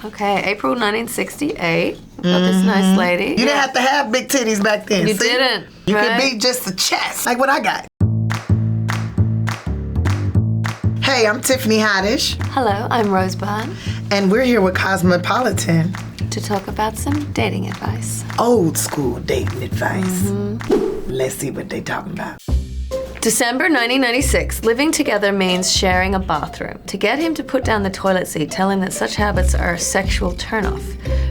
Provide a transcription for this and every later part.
Okay, April 1968. Got this nice lady. You didn't have to have big titties back then. You see? didn't. You right? could be just a chest, like what I got. Hey, I'm Tiffany Haddish. Hello, I'm Rose Byrne. And we're here with Cosmopolitan. To talk about some dating advice. Old school dating advice. Let's see what they talking about. December 1996. Living together means sharing a bathroom. To get him to put down the toilet seat, tell him that such habits are a sexual turnoff.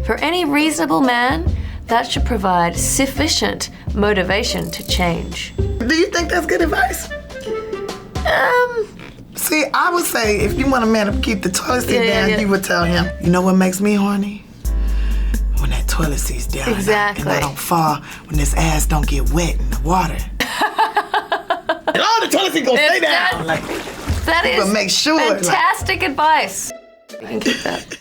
For any reasonable man, that should provide sufficient motivation to change. Do you think that's good advice? See, I would say if you want a man to keep the toilet seat down, you would tell him, you know what makes me horny? When that toilet seat's down Exactly. and I don't fall, when this ass don't get wet in the water. And all the toilet seat gonna stay down. Like, that is but make sure, fantastic advice. You can keep that.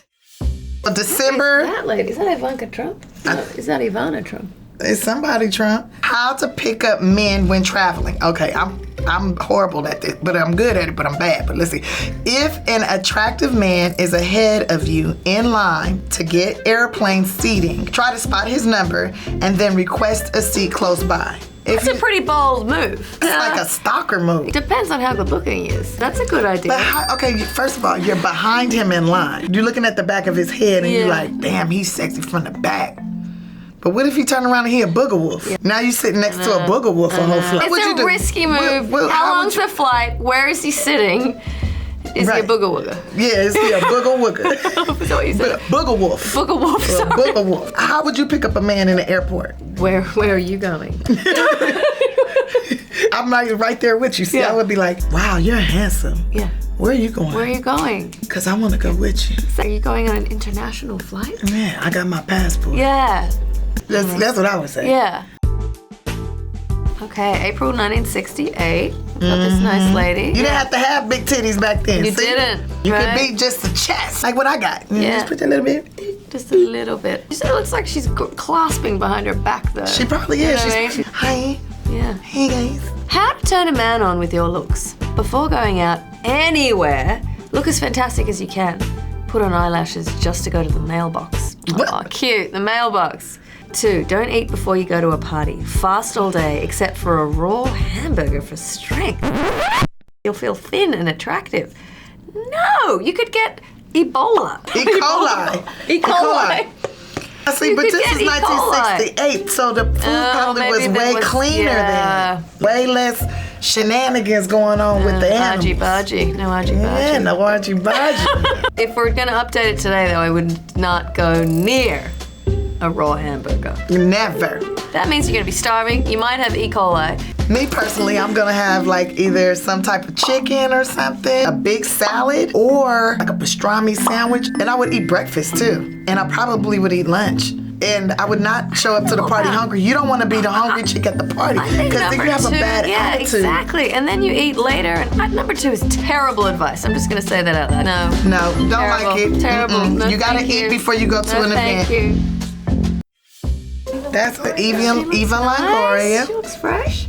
December. That lady, is that Ivanka Trump? No, is that Ivana Trump? It's somebody Trump. How to pick up men when traveling. Okay, I'm horrible at this, but I'm good at it, but I'm bad. But let's see. If an attractive man is ahead of you in line to get airplane seating, try to spot his number and then request a seat close by. That's a pretty bold move. It's like a stalker move. Depends on how good looking he is. That's a good idea. But okay, first of all, you're behind him in line. You're looking at the back of his head and you're like, damn, he's sexy from the back. But what if you turn around and he a booger wolf? Yeah. Now you're sitting next to a booger wolf a whole flight. It's a risky move. How long's the flight? Where is he sitting? Is he a booger wooger? Yeah, is he a booger wooger? Is that what you said? Booger wolf. Booger wolf, sorry. Booger wolf. How would you pick up a man in the airport? Where are you going? I'm right there with you. See, I would be like, wow, you're handsome. Yeah. Where are you going? Where are you going? Because I want to go with you. So are you going on an international flight? Yeah, I got my passport. Yeah. That's what I would say. Yeah. Okay, April 1968. Got this nice lady. You didn't have to have big titties back then. You see? didn't. You right? could be just a chest, like what I got. Yeah. Just put that little bit. Just a little bit. She said it looks like she's clasping behind her back, though. She probably is. You know Hi. Yeah. Hey, guys. How to turn a man on with your looks. Before going out anywhere, look as fantastic as you can. Put on eyelashes just to go to the mailbox. Oh, cute. The mailbox. 2, don't eat before you go to a party. Fast all day, except for a raw hamburger for strength. You'll feel thin and attractive. No, you could get Ebola. E. coli. E. coli. I see, but this is 1968, so the food probably was way cleaner then. Way less shenanigans going on with the animals. Argy-bargy. No argy-bargy. Yeah, no argy-bargy. If we're going to update it today, though, I would not go near a raw hamburger. Never. That means you're gonna be starving. You might have E. coli. Me personally, I'm gonna have like either some type of chicken or something, a big salad, or like a pastrami sandwich. And I would eat breakfast too. And I probably would eat lunch. And I would not show up to the party hungry. You don't want to be the hungry chick at the party because then you have a bad attitude. Yeah, exactly. And then you eat later. And number 2 is terrible advice. I'm just gonna say that out loud. No, don't terrible, like it. Terrible. No, you gotta eat before you go to an event. Thank you. That's an Eva Longoria. She looks fresh.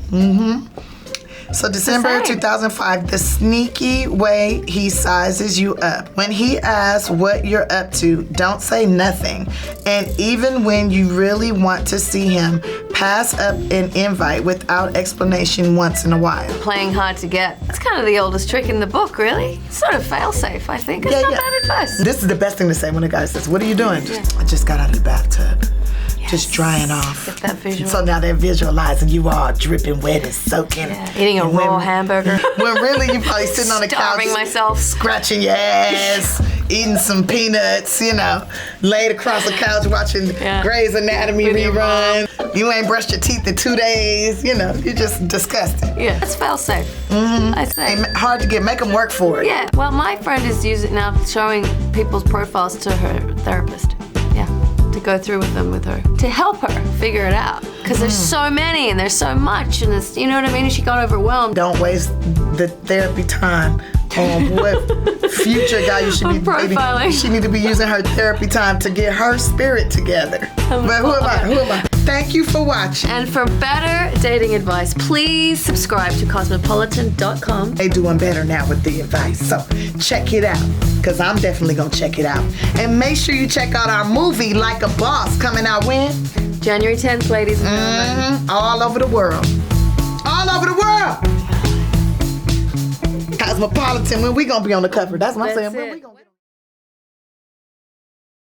So December 2005, the sneaky way he sizes you up. When he asks what you're up to, don't say nothing. And even when you really want to see him, pass up an invite without explanation once in a while. Playing hard to get. It's kind of the oldest trick in the book, really. Sort of fail-safe, I think. It's not bad advice. This is the best thing to say when a guy says, what are you doing? I just got out of the bathtub. Just drying off. Get that visual. So now they're visualizing you all dripping wet and soaking. Yeah. Eating a raw hamburger. When really you probably sitting on the couch. Starving myself. Scratching your ass, eating some peanuts, laid across the couch watching Grey's Anatomy rerun. You ain't brushed your teeth in 2 days. You're just disgusting. Yeah, it's fail-safe. I say. And hard to get. Make them work for it. Yeah. Well, my friend is using now showing people's profiles to her therapist. Yeah. To go through with them with her. To help her figure it out. Because there's so many and there's so much and it's, you know what I mean? She got overwhelmed. Don't waste the therapy time on what future guy you should be profiling. She need to be using her therapy time to get her spirit together. But who am I? Thank you for watching. And for better dating advice, please subscribe to Cosmopolitan.com. They doing better now with the advice, so check it out. because I'm definitely going to check it out. And make sure you check out our movie, Like a Boss, coming out when? January 10th, ladies and gentlemen. All over the world. All over the world. Cosmopolitan, when we going to be on the cover? That's what I'm saying. When we gonna be